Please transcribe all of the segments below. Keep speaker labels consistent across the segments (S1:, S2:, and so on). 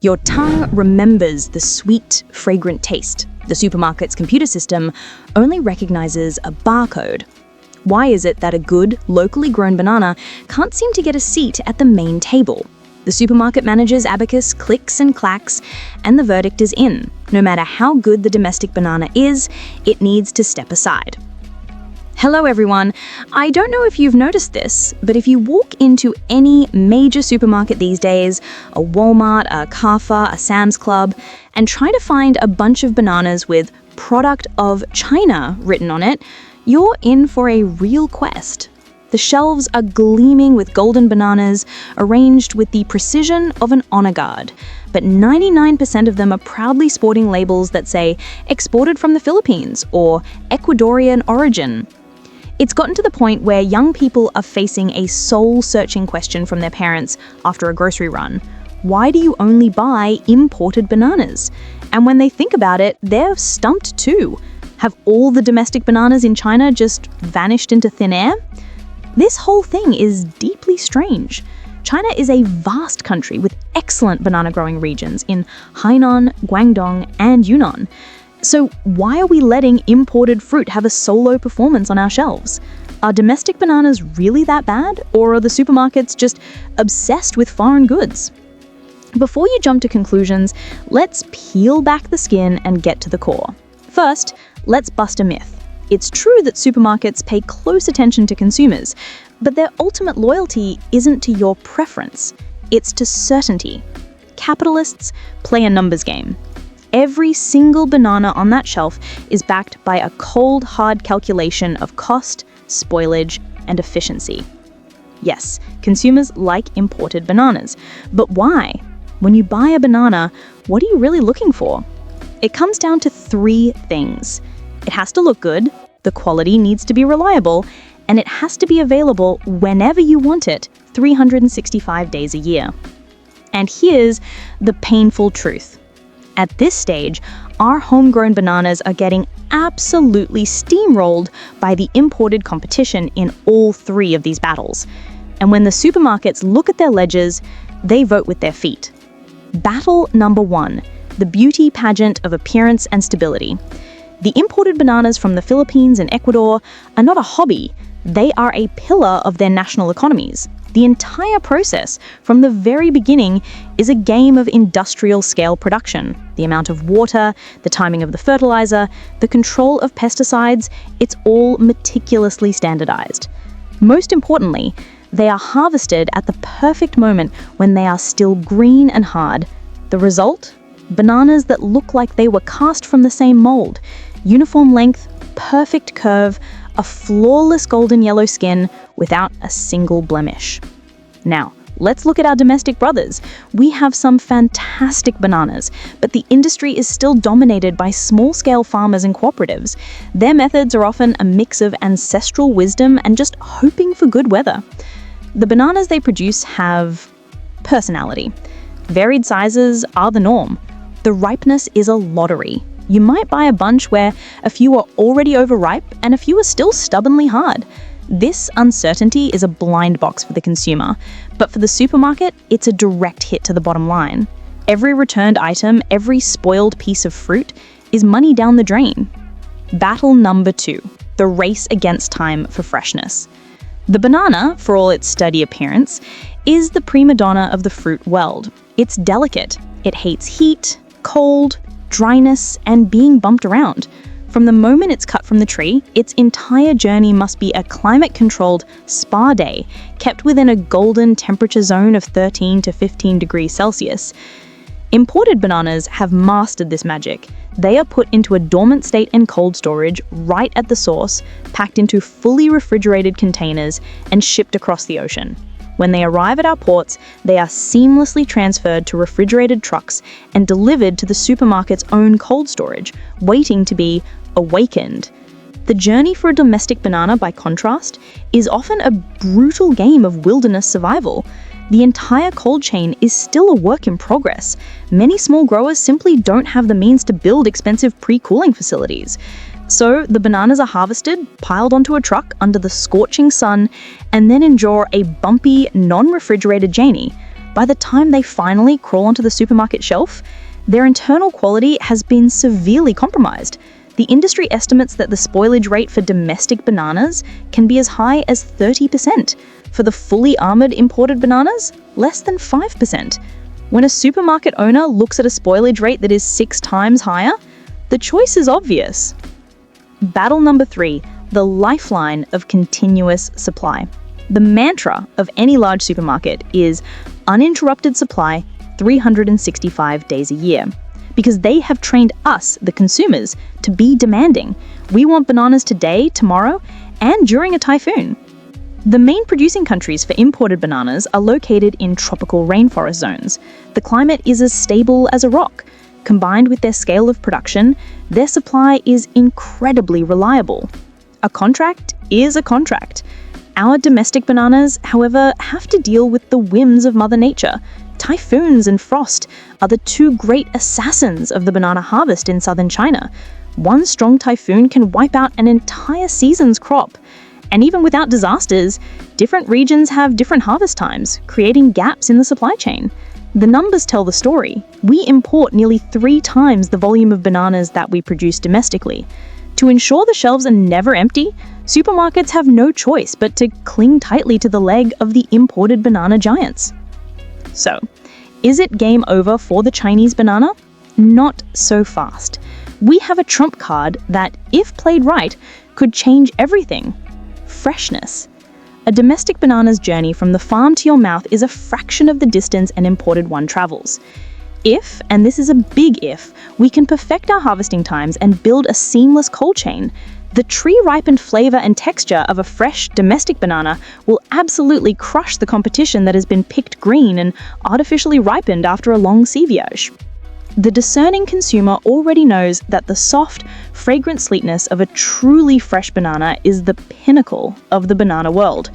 S1: Your tongue remembers the sweet, fragrant taste. The supermarket's computer system only recognizes a barcode. Why is it that a good, locally grown banana can't seem to get a seat at the main table? The supermarket manager's abacus clicks and clacks, and the verdict is in. No matter how good the domestic banana is, it needs to step aside. Hello everyone. I don't know if you've noticed this, but if you walk into any major supermarket these days, a Walmart, a Carrefour, a Sam's Club, and try to find a bunch of bananas with "Product of China" written on it, you're in for a real quest. The shelves are gleaming with golden bananas, arranged with the precision of an honor guard, but 99% of them are proudly sporting labels that say "exported from the Philippines" or "Ecuadorian origin." It's gotten to the point where young people are facing a soul-searching question from their parents after a grocery run. Why do you only buy imported bananas? And when they think about it, they're stumped too. Have all the domestic bananas in China just vanished into thin air? This whole thing is deeply strange. China is a vast country with excellent banana growing regions in Hainan, Guangdong, and Yunnan. So why are we letting imported fruit have a solo performance on our shelves? Are domestic bananas really that bad, or are the supermarkets just obsessed with foreign goods? Before you jump to conclusions, let's peel back the skin and get to the core. First, let's bust a myth. It's true that supermarkets pay close attention to consumers, but their ultimate loyalty isn't to your preference, it's to certainty. Capitalists play a numbers game. Every single banana on that shelf is backed by a cold, hard calculation of cost, spoilage, and efficiency. Yes, consumers like imported bananas. But why? When you buy a banana, what are you really looking for? It comes down to three things. It has to look good, the quality needs to be reliable, and it has to be available whenever you want it, 365 days a year. And here's the painful truth. At this stage, our homegrown bananas are getting absolutely steamrolled by the imported competition in all three of these battles. And when the supermarkets look at their ledgers, they vote with their feet. Battle number one, the beauty pageant of appearance and stability. The imported bananas from the Philippines and Ecuador are not a hobby, they are a pillar of their national economies. The entire process, from the very beginning, is a game of industrial-scale production. The amount of water, the timing of the fertilizer, the control of pesticides, it's all meticulously standardized. Most importantly, they are harvested at the perfect moment when they are still green and hard. The result? Bananas that look like they were cast from the same mold. Uniform length, perfect curve, a flawless golden yellow skin without a single blemish. Now, let's look at our domestic brothers. We have some fantastic bananas, but the industry is still dominated by small-scale farmers and cooperatives. Their methods are often a mix of ancestral wisdom and just hoping for good weather. The bananas they produce have personality. Varied sizes are the norm. The ripeness is a lottery. You might buy a bunch where a few are already overripe and a few are still stubbornly hard. This uncertainty is a blind box for the consumer, but for the supermarket, it's a direct hit to the bottom line. Every returned item, every spoiled piece of fruit is money down the drain. Battle number two, the race against time for freshness. The banana, for all its sturdy appearance, is the prima donna of the fruit world. It's delicate. It hates heat, cold, dryness, and being bumped around. From the moment it's cut from the tree, its entire journey must be a climate-controlled spa day, kept within a golden temperature zone of 13 to 15 degrees Celsius. Imported bananas have mastered this magic. They are put into a dormant state in cold storage right at the source, packed into fully refrigerated containers, and shipped across the ocean. When they arrive at our ports, they are seamlessly transferred to refrigerated trucks and delivered to the supermarket's own cold storage, waiting to be awakened. The journey for a domestic banana, by contrast, is often a brutal game of wilderness survival. The entire cold chain is still a work in progress. Many small growers simply don't have the means to build expensive pre-cooling facilities. So the bananas are harvested, piled onto a truck under the scorching sun, and then endure a bumpy, non-refrigerated journey. By the time they finally crawl onto the supermarket shelf, their internal quality has been severely compromised. The industry estimates that the spoilage rate for domestic bananas can be as high as 30%. For the fully armored imported bananas, less than 5%. When a supermarket owner looks at a spoilage rate that is 6 times higher, the choice is obvious. Battle number 3, the lifeline of continuous supply. The mantra of any large supermarket is uninterrupted supply 365 days a year. Because they have trained us, the consumers, to be demanding. We want bananas today, tomorrow, and during a typhoon. The main producing countries for imported bananas are located in tropical rainforest zones. The climate is as stable as a rock. Combined with their scale of production, their supply is incredibly reliable. A contract is a contract. Our domestic bananas, however, have to deal with the whims of Mother Nature. Typhoons and frost are the 2 great assassins of the banana harvest in southern China. One strong typhoon can wipe out an entire season's crop. And even without disasters, different regions have different harvest times, creating gaps in the supply chain. The numbers tell the story. We import nearly 3 times the volume of bananas that we produce domestically. To ensure the shelves are never empty, supermarkets have no choice but to cling tightly to the leg of the imported banana giants. So, is it game over for the Chinese banana? Not so fast. We have a trump card that, if played right, could change everything. Freshness. A domestic banana's journey from the farm to your mouth is a fraction of the distance an imported one travels. If, and this is a big if, we can perfect our harvesting times and build a seamless cold chain, the tree-ripened flavor and texture of a fresh domestic banana will absolutely crush the competition that has been picked green and artificially ripened after a long sievage. The discerning consumer already knows that the soft, fragrant sweetness of a truly fresh banana is the pinnacle of the banana world.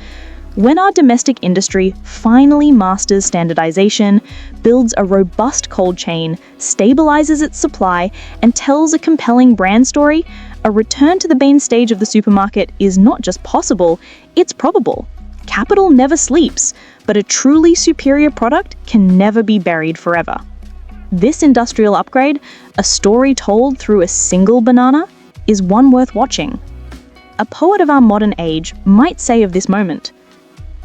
S1: When our domestic industry finally masters standardization, builds a robust cold chain, stabilizes its supply, and tells a compelling brand story, a return to the main stage of the supermarket is not just possible, it's probable. Capital never sleeps, but a truly superior product can never be buried forever. This industrial upgrade, a story told through a single banana, is one worth watching. A poet of our modern age might say of this moment,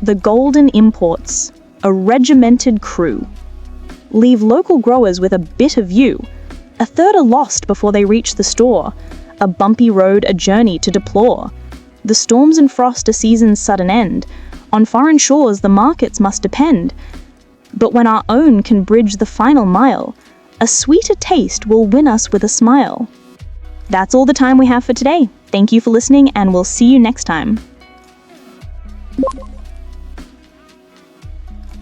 S1: "The golden imports, a regimented crew, leave local growers with a bitter view. A third are lost before they reach the store, a bumpy road, a journey to deplore. The storms and frost a season's sudden end, on foreign shores the markets must depend. But when our own can bridge the final mile, a sweeter taste will win us with a smile." That's all the time we have for today. Thank you for listening, and we'll see you next time.